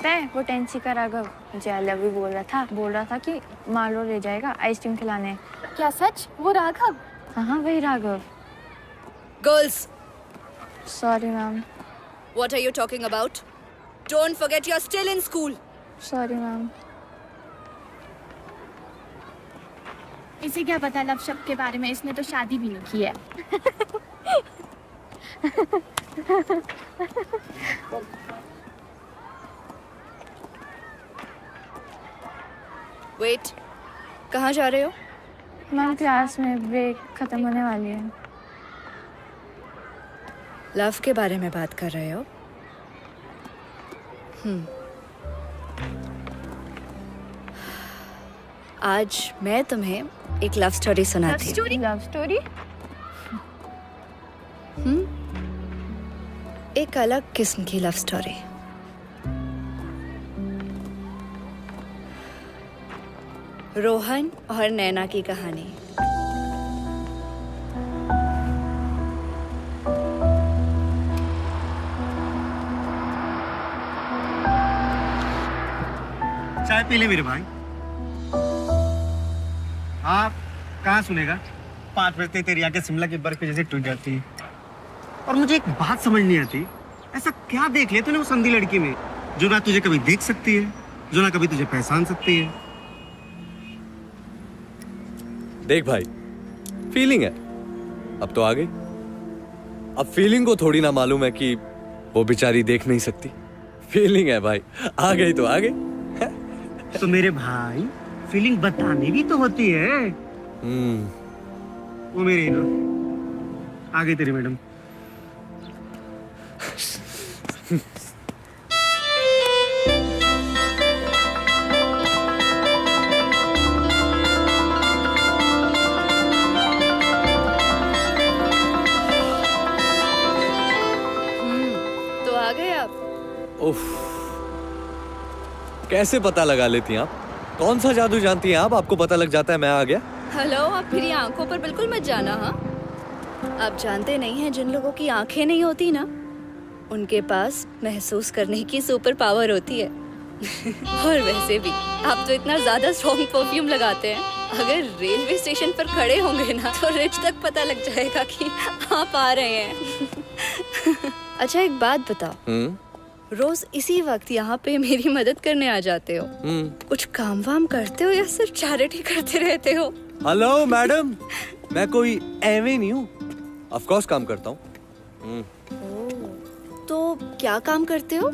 पता है वो टेंसी का राघव मुझे आई लव यू बोल रहा था कि मालो ले जाएगा आइसक्रीम खिलाने। क्या सच? वो राघव? हाँ वही Raghav. Girls, sorry ma'am. what are you talking about? Don't forget you're still in school. Sorry ma'am. इसे क्या पता लव शब्द के बारे में, इसने तो शादी भी नहीं की है। Wait, कहाँ जा रहे हो? मैम क्लास में ब्रेक खत्म होने वाली है। लव के बारे में बात कर रहे हो? आज मैं तुम्हें एक लव स्टोरी सुनाती हूँ। Love story? एक अलग किस्म की लव स्टोरी। रोहन और नैना की कहानी। चाय पी ले मेरे भाई। आप कहाँ सुनेगा? 5 बजते तेरी आंखें शिमला की बर्फ जैसे टूट जाती है। और मुझे एक बात समझ नहीं आती, ऐसा क्या देख लिया तूने वो संधी लड़की में जो ना तुझे कभी देख सकती है, जो ना कभी तुझे पहचान सकती है? देख भाई, फीलिंग है, अब तो आ गई। अब फीलिंग को थोड़ी ना मालूम है कि वो बेचारी देख नहीं सकती। फीलिंग है भाई, आ गई तो आ गई। तो मेरे भाई फीलिंग बतानी भी तो होती है। वो मेरी ना आ गई तेरी मैडम। तो आ गए आप? उफ, कैसे पता लगा लेती हैं आप? कौन सा जादू जानती हैं आप? आपको पता लग जाता है मैं आ गया। हेलो, आप मेरी आंखों पर बिल्कुल मत जाना। हाँ, आप जानते नहीं हैं जिन लोगों की आंखें नहीं होती ना, उनके पास महसूस करने की सुपर पावर होती है। और वैसे भी आप तो इतना ज्यादा स्ट्रॉन्ग परफ्यूम लगाते हैं, अगर रेलवे स्टेशन पर खड़े होंगे ना तो रिच तक पता लग जाएगा कि आप आ रहे हैं। अच्छा एक बात बताओ, रोज इसी वक्त यहाँ पे मेरी मदद करने आ जाते हो, कुछ काम वाम करते हो या सिर्फ चैरिटी करते रहते हो? हेलो मैडम, मैं कोई एवे नहीं हूँ, ऑफ कोर्स काम करता हूँ। तो क्या काम करते हो?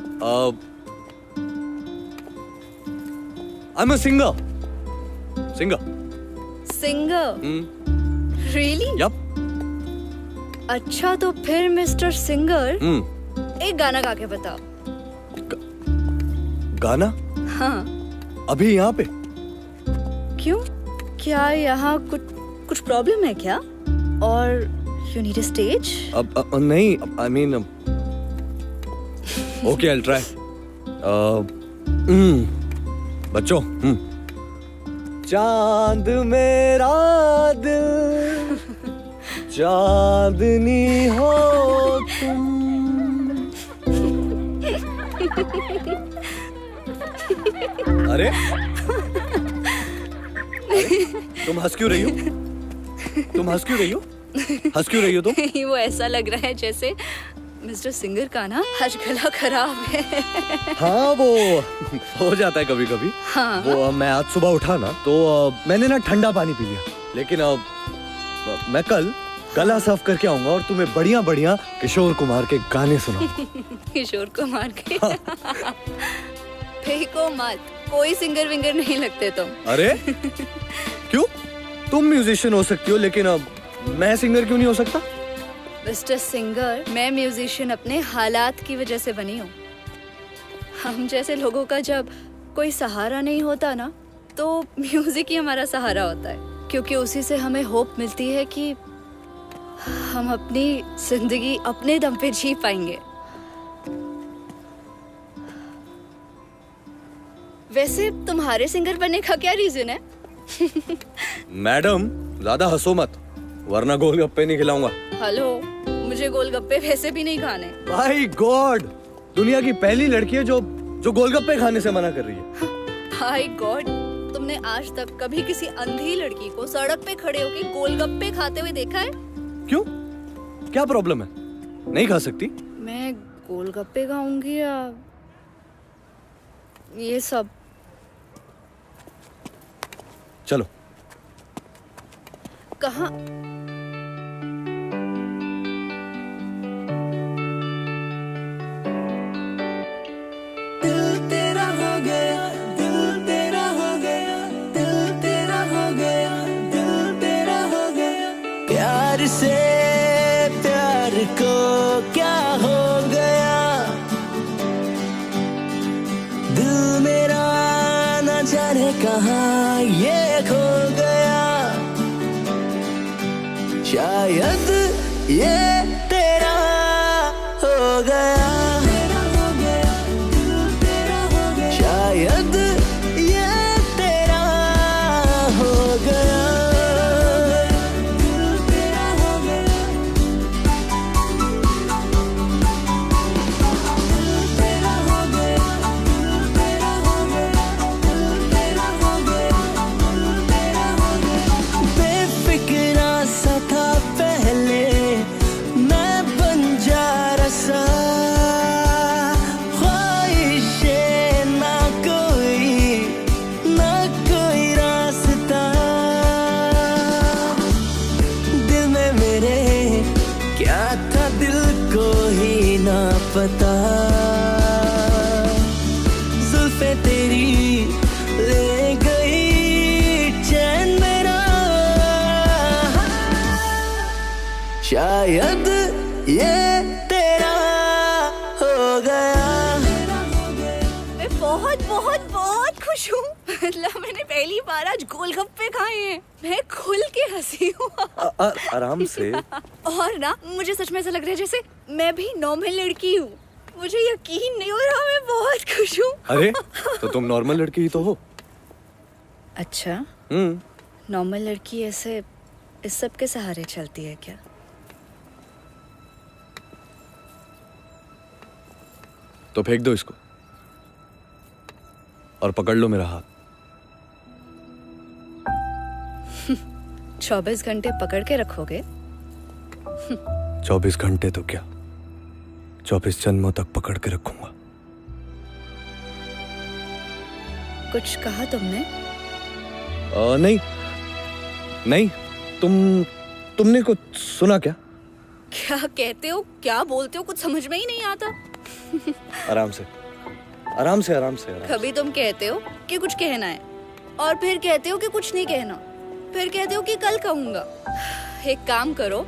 I'm a singer. Singer. Singer? Really? Yup. अच्छा तो फिर मिस्टर सिंगर एक गाना गा के बताओ। गाना? हाँ। अभी यहाँ पे? क्यों, क्या यहाँ कुछ प्रॉब्लम है क्या? और यू नीड अ स्टेज? नहीं, I mean okay, I'll try. बच्चों, चांद मेरा दिल, चांदनी हो तुम। अरे तुम हंस क्यों रही हो? तुम हंस क्यों रही हो? हंस क्यों रही हो तुम? वो ऐसा लग रहा है जैसे मिस्टर सिंगर का ना आज गला खराब है। हाँ वो हो जाता है कभी कभी। हाँ। वो मैं आज सुबह उठा ना तो मैंने ना ठंडा पानी पी लिया, लेकिन मैं कल गला साफ करके आऊंगा और तुम्हें बढ़िया बढ़िया किशोर कुमार के गाने सुनाऊंगा। किशोर कुमार के? फेंको मत, कोई सिंगर विंगर नहीं लगते तुम। अरे क्यों? तुम म्यूजिशियन हो सकती हो, लेकिन मैं सिंगर क्यों नहीं हो सकता? मिस्टर सिंगर, मैं म्यूजिशियन अपने हालात की वजह से बनी हूँ। हम जैसे लोगों का जब कोई सहारा नहीं होता ना, तो म्यूजिक ही हमारा सहारा होता है, क्योंकि उसी से हमें होप मिलती है कि हम अपनी जिंदगी अपने दम पे जी पाएंगे। वैसे तुम्हारे सिंगर बनने का क्या रीजन है? मैडम ज्यादा हंसो मत, वरना गोलगप्पे नहीं खिलाऊंगा। हेलो, मुझे गोलगप्पे वैसे भी नहीं खाने। भाई गॉड, दुनिया की पहली लड़की है जो जो गोलगप्पे खाने से मना कर रही है। हाय गॉड, तुमने आज तक कभी किसी अंधी लड़की को सड़क पे खड़े होके गोलगप्पे खाते हुए देखा है? क्यों, क्या प्रॉब्लम है? नहीं खा सकती? मैं गोलगप्पे खाऊंगी या ये सब? चलो। कहाँ? प्यार से प्यार को क्या हो गया, दिल मेरा न जाने कहाँ ये खो गया, शायद ये तेरा हो गया, शायद ये तेरा हो गया। पता जुल्फे तेरी ले गई चैन मेरा, शायद ये तेरा हो गया। मैं बहुत बहुत बहुत खुश हूँ। मतलब मैंने पहली बार आज गोलगप्पे खाए हैं। मैं खुल के हंसी हूँ। आराम से। और ना मुझे सच में ऐसा लग रहा है जैसे मैं भी नॉर्मल लड़की हूँ। मुझे यकीन नहीं हो रहा, मैं बहुत खुश हूँ। अरे तो तुम नॉर्मल लड़की ही तो हो। अच्छा, नॉर्मल लड़की ऐसे इस सब के सहारे चलती है क्या? तो फेंक दो इसको और पकड़ लो मेरा हाथ। 24 घंटे पकड़ के रखोगे? 24 घंटे तो क्या, 24 जन्मों तक पकड़ के रखूंगा। कुछ कहा तुमने? नहीं नहीं, तुमने कुछ सुना क्या? क्या कहते हो, क्या बोलते हो, कुछ समझ में ही नहीं आता। आराम से आराम से आराम से आराम। कभी तुम कहते हो कि कुछ कहना है और फिर कहते हो कि कुछ नहीं कहना, फिर कहते हो कि कल कहूंगा। एक काम करो,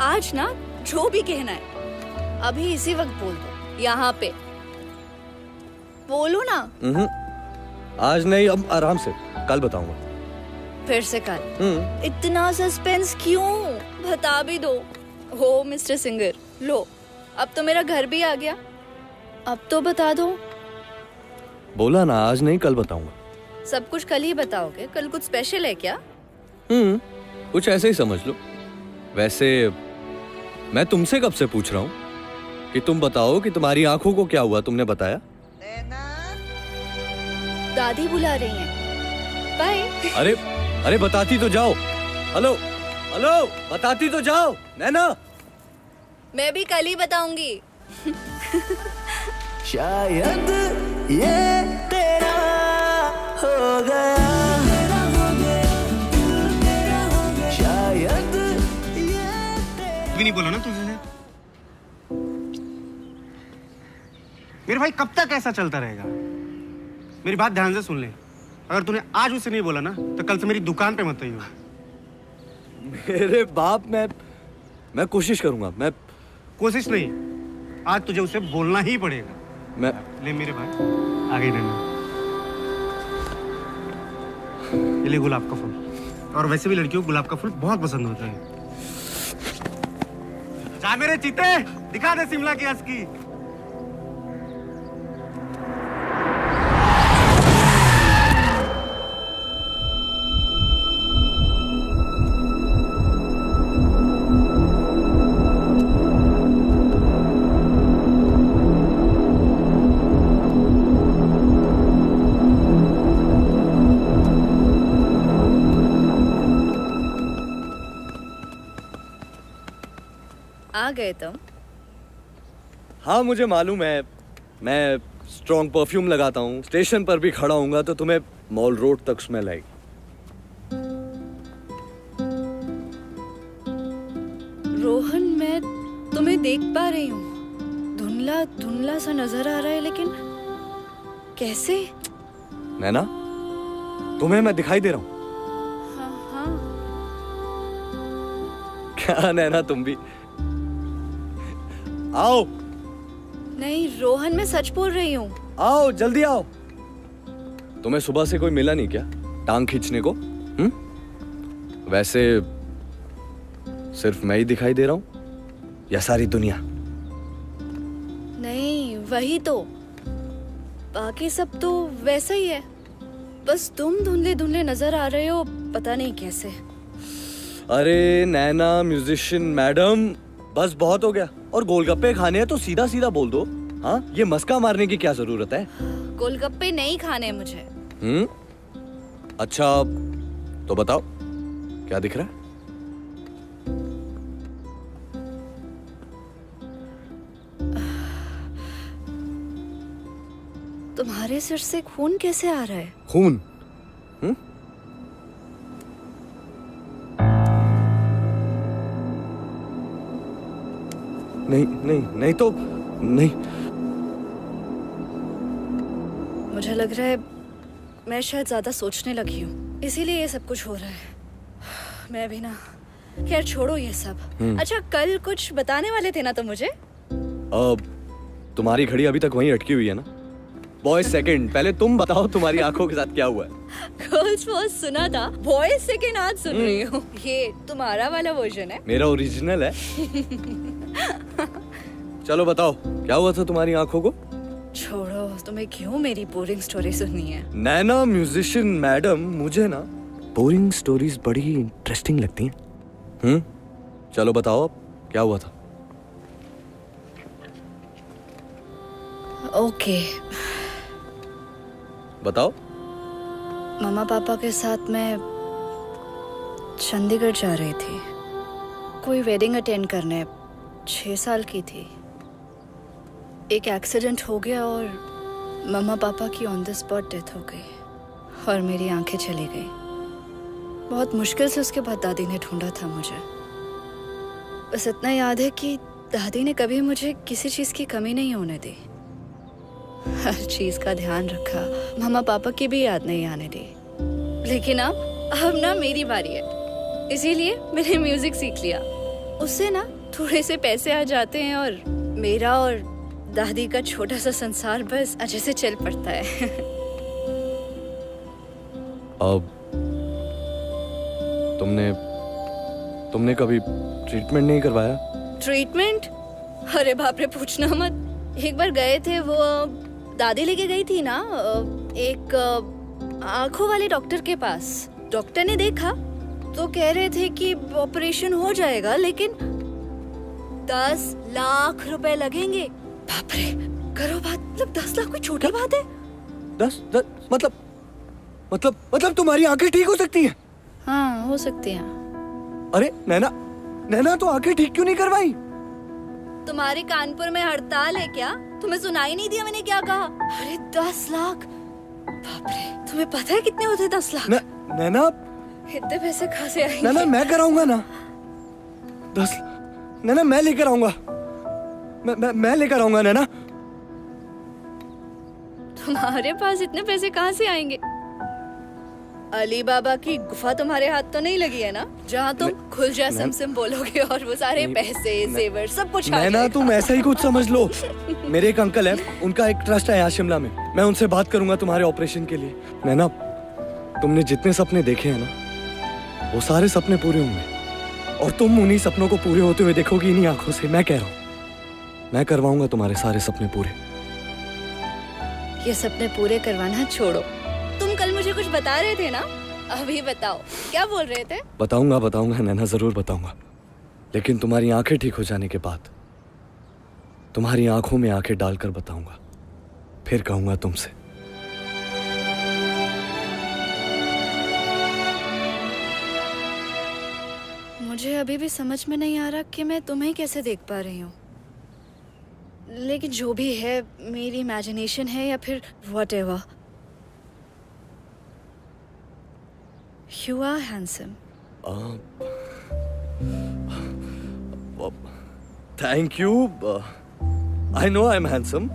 आज ना जो भी कहना है अभी इसी वक्त बोल दो, यहाँ पे बोलो ना। आज नहीं, अब आराम से, कल बताऊंगा। फिर से कल? इतना सस्पेंस क्यों, बता भी दो। हो मिस्टर सिंगर, लो अब तो मेरा घर भी आ गया, अब तो बता दो। बोला ना, आज नहीं कल बताऊंगा। सब कुछ कल ही बताओगे? कल कुछ स्पेशल है क्या? कुछ ऐसे ही समझ लो। वैसे मैं तुमसे कब से पूछ रहा हूँ कि तुम बताओ कि तुम्हारी आंखों को क्या हुआ, तुमने बताया? दादी बुला रही हैं। बाय। अरे अरे बताती तो जाओ। हेलो हेलो, बताती तो जाओ नैना। मैं भी कल ही बताऊंगी। शायद ये तेरा हो गया, शायद ये भी नहीं बोला ना तुझे। मेरे भाई कब तक ऐसा चलता रहेगा? मेरी बात ध्यान से सुन ले, अगर तूने आज उसे नहीं बोला ना तो कल से मेरी दुकान पे मत आइयो। मेरे बाप, मैं कोशिश करूंगा। मैं कोशिश नहीं, आज तुझे उसे बोलना ही पड़ेगा। मैं ले मेरे भाई, आ गई नैना। ये ले गुलाब का फूल, और वैसे भी लड़कियों को गुलाब का फूल बहुत पसंद होता है। जा मेरे चीते, दिखा दे शिमला की असकी। आ गए तुम। हाँ मुझे मालूम है, मैं स्ट्रॉन्ग परफ्यूम लगाता हूँ, स्टेशन पर भी खड़ा हूँगा तो तुम्हें मॉल रोड तक स्मेल आएगी। रोहन, मैं तुम्हें देख पा रही हूँ, धुंधला धुंधला सा नजर आ रहा है, लेकिन कैसे? नैना, तुम्हें मैं दिखाई दे रहा हूँ? हाँ हाँ। क्या नैना, तुम भी आओ। नहीं रोहन, मैं सच बोल रही हूँ। आओ जल्दी आओ। तुम्हें सुबह से कोई मिला नहीं क्या टांग खींचने को? वैसे सिर्फ मैं ही दिखाई दे रहा हूँ या सारी दुनिया? नहीं वही तो, बाकी सब तो वैसा ही है, बस तुम धुंधले धुंधले नजर आ रहे हो, पता नहीं कैसे। अरे नैना म्यूजिशियन मैडम, बस बहुत हो गया। और गोलगप्पे खाने हैं तो सीधा सीधा बोल दो। हाँ, ये मस्का मारने की क्या जरूरत है? गोलगप्पे नहीं खाने मुझे। अच्छा तो बताओ क्या दिख रहा है? तुम्हारे सिर से खून कैसे आ रहा है? खून? नहीं नहीं नहीं तो नहीं। मुझे लग रहा है मैं शायद ज्यादा सोचने लगी हूँ, इसीलिए ये सब कुछ हो रहा है। मैं भी ना, खैर छोड़ो ये सब। अच्छा कल कुछ बताने वाले थे ना तुम मुझे? तुम्हारी घड़ी अभी तक वहीं अटकी हुई है ना? बॉयज सेकंड, पहले तुम बताओ तुम्हारी आंखों के साथ क्या हुआ है? गर्ल्स फर्स्ट सुना था, बॉयज सेकंड आज सुन रही हूँ। ये तुम्हारा वाला वर्जन है? मेरा ओरिजिनल है। चलो बताओ क्या हुआ था तुम्हारी आंखों को? छोड़ो, तुम्हें क्यों मेरी बोरिंग स्टोरी सुननी है? नैना म्यूजिशियन मैडम, मुझे ना बोरिंग स्टोरीज बड़ी इंटरेस्टिंग लगती हैं। चलो बताओ अब क्या हुआ था? ओके बताओ। मम्मा पापा के साथ मैं चंडीगढ़ जा रही थी, कोई वेडिंग अटेंड करने। 6 साल की थी, एक एक्सीडेंट हो गया और मम्मा पापा की ऑन द स्पॉट डेथ हो गई और मेरी आंखें चली गई। बहुत मुश्किल से उसके बाद दादी ने ढूंढा था मुझे। बस इतना याद है कि दादी ने कभी मुझे किसी चीज की कमी नहीं होने दी, हर चीज का ध्यान रखा, मम्मा पापा की भी याद नहीं आने दी। लेकिन अब ना मेरी बारी है, इसीलिए मैंने म्यूजिक सीख लिया। उससे ना थोड़े से पैसे आ जाते हैं और मेरा और दादी का छोटा सा संसार बस अच्छे से चल पड़ता है। अब तुमने कभी ट्रीटमेंट नहीं करवाया? ट्रीटमेंट? अरे बाप रे, पूछना मत। एक बार गए थे, वो दादी लेके गई थी ना एक आंखों वाले डॉक्टर के पास। डॉक्टर ने देखा तो कह रहे थे कि ऑपरेशन हो जाएगा, लेकिन 10 लाख रुपए लगेंगे। बाप रे, करो बात, मतलब 10 लाख कोई छोटी बात है? 10 मतलब तुम्हारी आंखें ठीक हो सकती हैं? हाँ हो सकती हैं। अरे नैना तो आंखें ठीक क्यों नहीं करवाई? तुम्हारे कानपुर में हड़ताल है क्या? तुम्हें सुनाई नहीं दिया मैंने क्या कहा? अरे 10 लाख, बाप रे, तुम्हें पता है कितने होते 10 लाख? नैना इतने पैसे कहाँ से आएंगे? नैना मैं कराऊंगा ना 10। नैना मैं लेकर आऊंगा, मैं लेकर आऊंगा नैना। तुम्हारे पास इतने पैसे कहाँ से आएंगे? अली बाबा की गुफा तुम्हारे हाथ तो नहीं लगी है ना, जहाँ तुम खुल जा सिम बोलोगे और वो सारे पैसे जेवर सब कुछ आ नैना जाएगा। तुम ऐसा ही कुछ समझ लो। मेरे एक अंकल है, उनका एक ट्रस्ट है यहाँ शिमला में, मैं उनसे बात करूंगा तुम्हारे ऑपरेशन के लिए। नैना तुमने जितने सपने देखे हैं ना, वो सारे सपने पूरे होंगे और तुम उन्हीं सपनों को पूरे होते हुए देखोगी इन्हीं आंखों से। मैं कह रहा हूँ, मैं करवाऊंगा तुम्हारे सारे सपने पूरे। ये सपने पूरे करवाना छोड़ो, तुम कल मुझे कुछ बता रहे थे ना, अभी बताओ क्या बोल रहे थे? बताऊंगा नैना, जरूर बताऊंगा, लेकिन तुम्हारी आंखें ठीक हो जाने के बाद तुम्हारी आंखों में आंखें डालकर बताऊंगा, फिर कहूंगा तुमसे। मुझे अभी भी समझ में नहीं आ रहा कि मैं तुम्हें कैसे देख पा रही हूँ। लेकिन जो भी है, मेरी इमेजिनेशन है या फिर whatever, you are handsome. Thank you. I know I am handsome.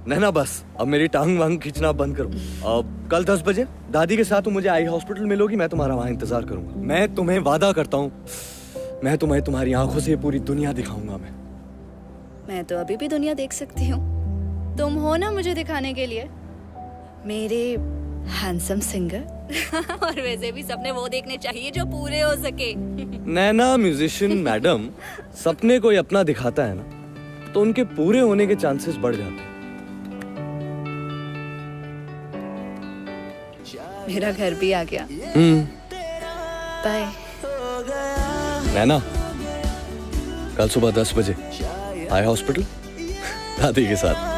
Naina बस अब मेरी टांग वांग खींचना बंद करो। कल 10 बजे दादी के साथ तुम मुझे आई हॉस्पिटल मिलोगी, मैं तुम्हारा वहां इंतजार करूंगा। मैं तुम्हें वादा करता हूँ, मैं तुम्हें तुम्हारी आंखों से पूरी दुनिया दिखाऊंगा। मैं तो अभी भी दुनिया देख सकती हूँ, तुम हो ना मुझे दिखाने के लिए मेरे हैंडसम सिंगर। और वैसे भी सपने वो देखने चाहिए जो पूरे हो सके। नैना म्यूजिशियन मैडम, सपने कोई अपना दिखाता है ना तो उनके पूरे होने के चांसेस बढ़ जाते हैं। मेरा घर भी आ गया। बाय नैना, कल सुबह 10 बजे आई हॉस्पिटल दादी के साथ।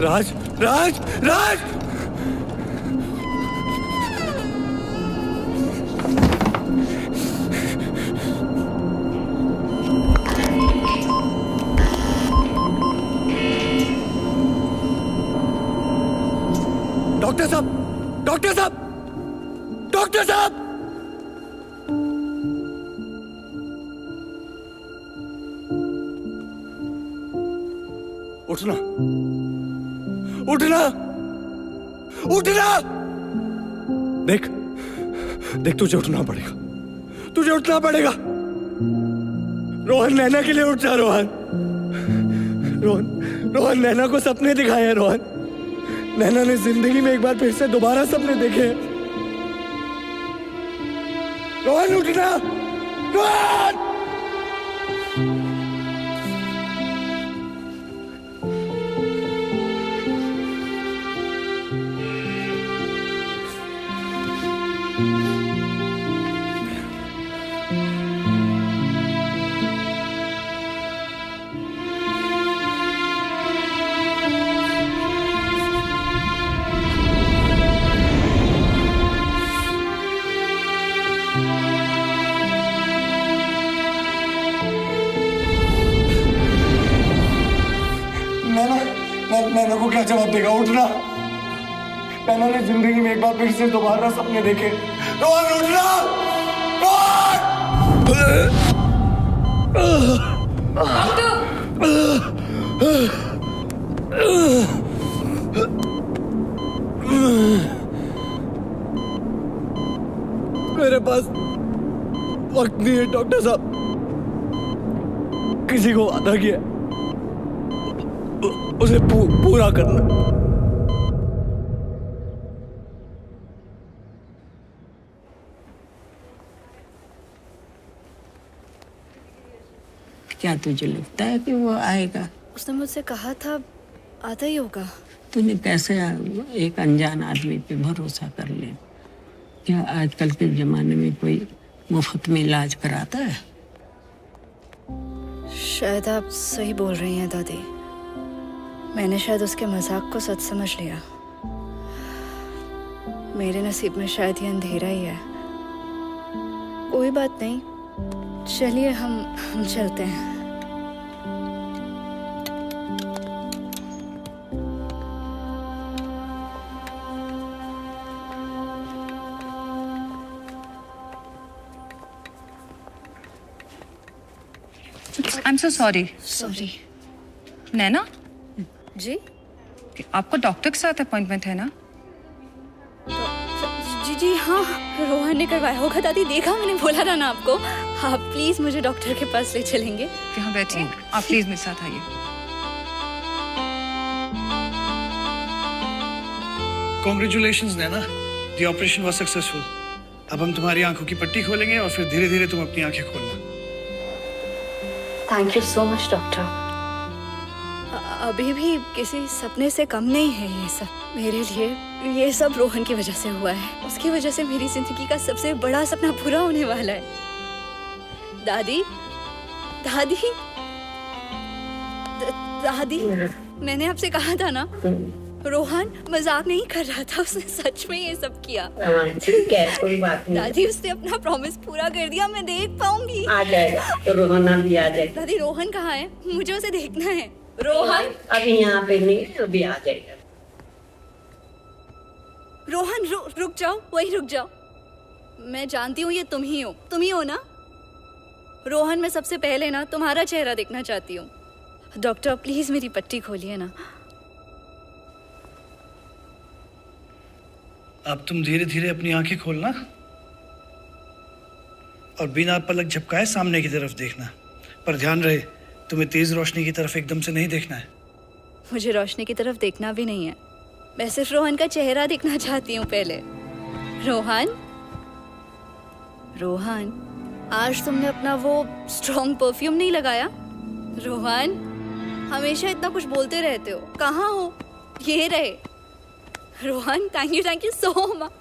राज राज राज, डॉक्टर साहब, डॉक्टर साहब, डॉक्टर साहब। उठना, उठना, उठना। देख देख, तुझे उठना पड़ेगा, तुझे उठना पड़ेगा। रोहन, नैना के लिए उठ जा। रोहन, रोहन, रोहन, नैना को सपने दिखाए हैं। रोहन, नैना ने जिंदगी में एक बार फिर से दोबारा सपने देखे हैं। रोहन, उठना, रोहन। नैना को क्या जवाब देगा? उठना। नैना ने जिंदगी में एक बार फिर से दोबारा सपने देखे। रोहन, उठना, मेरे पास वक्त नहीं है डॉक्टर साहब। किसी को वादा किया उसे पूरा करना। क्या तुझे लगता है कि वो आएगा? उसने मुझसे कहा था आता ही होगा। तूने कैसे एक अनजान आदमी पे भरोसा कर लिया? क्या आजकल के जमाने में कोई मुफ्त में इलाज कराता है? शायद आप सही बोल रही हैं दादी। मैंने शायद उसके मजाक को सच समझ लिया। मेरे नसीब में शायद ये अंधेरा ही है। कोई बात नहीं, चलिए हम चलते हैं। I'm so sorry. सॉरी। नैना, जी आपको डॉक्टर के साथ अपॉइंटमेंट है ना? जी जी हाँ, रोहन ने करवाया होगा दादी, देखा मैंने बोला था ना आपको। आप प्लीज मुझे डॉक्टर के पास ले चलेंगे। यहाँ बैठिए, आप प्लीज मेरे साथ आइए। Congratulations Naina, the operation was successful. अब हम तुम्हारी आंखों की पट्टी खोलेंगे और फिर धीरे धीरे तुम अपनी आंखें खोलना। Thank you so much doctor. अभी भी किसी सपने से कम नहीं है ये सब मेरे लिए। ये सब रोहन की वजह से हुआ है। उसकी वजह से मेरी जिंदगी का सबसे बड़ा सपना पूरा होने वाला है। दादी, दादी, दादी, मैंने आपसे कहा था ना, रोहन मजाक नहीं कर रहा था, उसने सच में ये सब किया। ठीक है, कोई बात नहीं। दादी, उसने अपना प्रॉमिस पूरा कर दिया, मैं देख पाऊंगी। आ जाएगा, तो रोहन भी आ जाएगा। दादी, रोहन कहाँ है? मुझे उसे देखना है। रोहन अभी यहाँ पे नहीं, अभी आ जाएगा। रोहन रुक जाओ, वहीं रुक जाओ। मैं जानती हूँ ये तुम ही हो ना? रोहन, मैं सबसे पहले ना तुम्हारा चेहरा देखना चाहती हूँ। डॉक्टर प्लीज मेरी पट्टी खोलिए ना। अब तुम धीरे धीरे अपनी आंखें खोलना और बिना पलक झपकाए सामने की तरफ देखना, पर ध्यान रहे तुम्हें तेज रोशनी की तरफ एकदम से नहीं देखना है। मुझे रोशनी की तरफ देखना भी नहीं है, मैं सिर्फ रोहन का चेहरा देखना चाहती हूँ पहले। रोहन, रोहन, आज तुमने अपना वो स्ट्रॉन्ग परफ्यूम नहीं लगाया? रोहन, हमेशा इतना कुछ बोलते रहते हो, कहाँ हो? ये रहे। Rohan, thank you so much.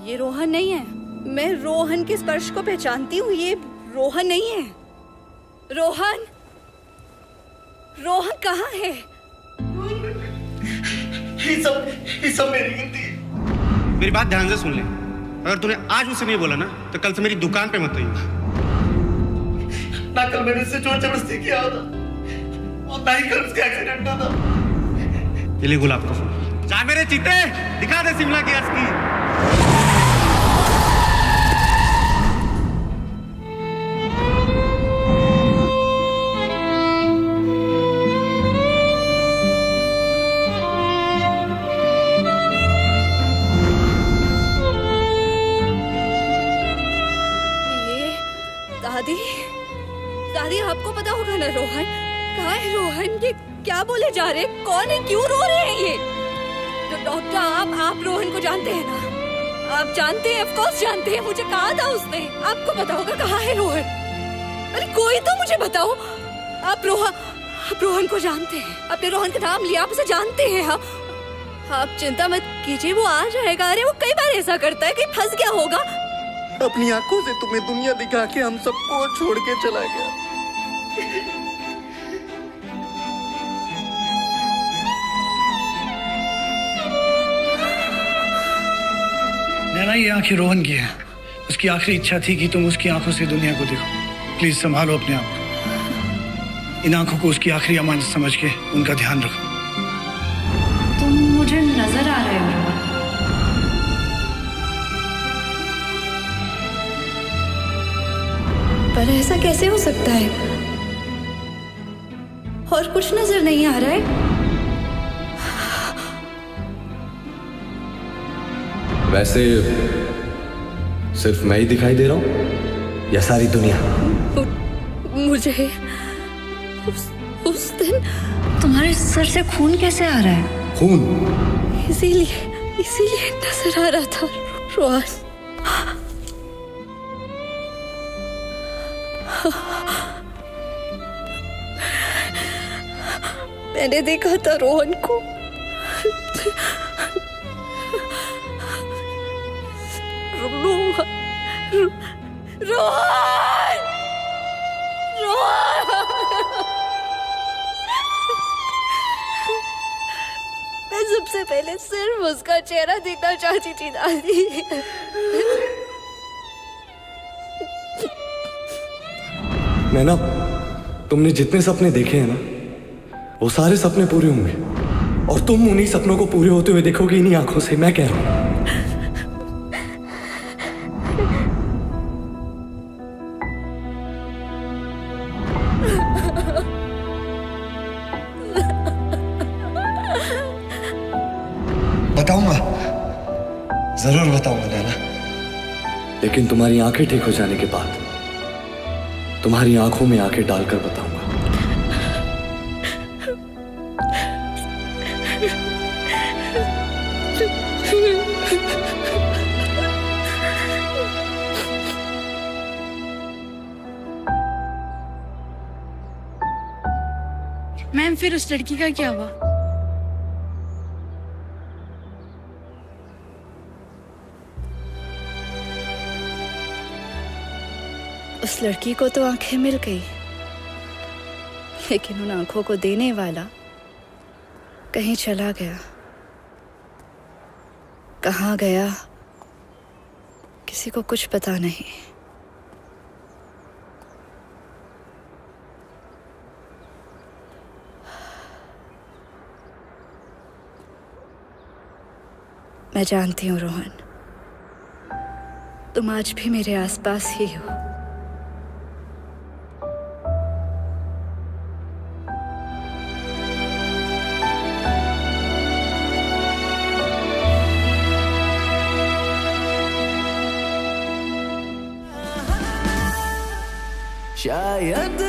ये रोहन नहीं है। मैं रोहन के स्पर्श को पहचानती हूँ, ये रोहन नहीं है। रोहन, रोहन कहाँ है? ये सब मेरी गलती है। मेरी बात ध्यान से सुन ले। अगर तूने आज मुझसे नहीं बोला ना, तो कल से मेरी दुकान पे मत आइए। ना कल मैंने उससे जोर जबरदस्ती किया होता, और ना ही कल उसका एक्सीडेंट हुआ था। ये ले गुलाब का फूल। जा मेरे चीते, दिखा दे शिमला की असली। दादी, दादी, आपको पता होगा ना रोहन कहाँ है? रोहन, ये क्या बोले जा रहे? कौन है? क्यों रो रहे हैं ये? तो डॉक्टर, आप रोहन को जानते हैं ना? आप जानते हैं, ऑफ कोर्स जानते हैं। मुझे कहा था उसने। आपको पता होगा कहाँ है रोहन? अरे कोई तो मुझे बताओ। आप रोहन को जानते हैं? आपने रोहन का नाम लिया, आप उसे जानते हैं? आप चिंता मत कीजिए, वो आ जाएगा। अरे वो कई बार ऐसा करता है, कहीं फंस गया होगा। अपनी आंखों से तुम्हें दुनिया दिखा के हम सबको छोड़ के चला गया। नैना, ये आंखें रोहन की हैं। उसकी आखिरी इच्छा थी कि तुम उसकी आंखों से दुनिया को देखो। प्लीज संभालो अपने आप को। इन आंखों को उसकी आखिरी अमानत समझ के उनका ध्यान रखो। तुम मुझे नजर आ रहे हो। पर ऐसा कैसे हो सकता है? और कुछ नजर नहीं आ रहा है। वैसे सिर्फ मैं ही दिखाई दे रहा हूँ या सारी दुनिया? मुझे उस दिन तुम्हारे सर से खून कैसे आ रहा है? खून? इसीलिए नजर आ रहा था रोहन। मैंने देखा था रोहन को। रोहन, मैं सबसे पहले सिर्फ उसका चेहरा देखना चाहती थी दादी। नैना, तुमने जितने सपने देखे हैं ना, वो सारे सपने पूरे होंगे और तुम उन्हीं सपनों को पूरे होते हुए देखोगे इन्हीं आंखों से, मैं कह रहा हूं। बताऊंगा, जरूर बताऊंगा नैना। लेकिन तुम्हारी आंखें ठीक हो जाने के बाद तुम्हारी आंखों में आंखें डालकर बताऊंगा। मैम फिर उस लड़की का क्या हुआ? उस लड़की को तो आंखें मिल गई, लेकिन उन आंखों को देने वाला कहीं चला गया। कहाँ गया किसी को कुछ पता नहीं। मैं जानती हूँ रोहन, तुम आज भी मेरे आसपास ही हो। शायद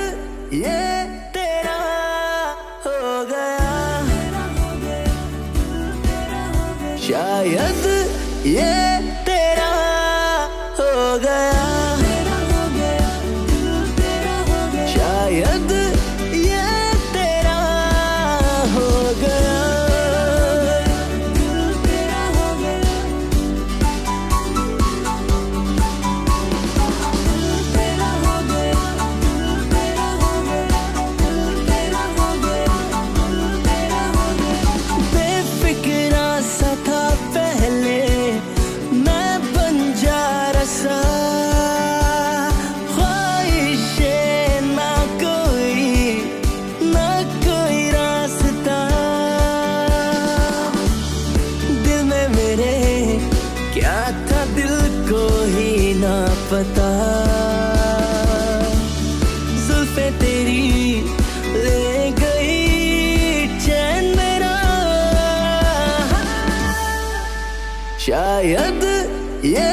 ये तेरा हो गया, शायद ये तेरा हो गया, शायद ये तेरा हो गया। बेफिक्रा सा था पहले मैं बंजारा सा, ख्वाहिशें ना कोई रास्ता। दिल में मेरे क्या था दिल को ही ना पता, जुल्फे तेरी ले गई चैन मेरा। शायद ये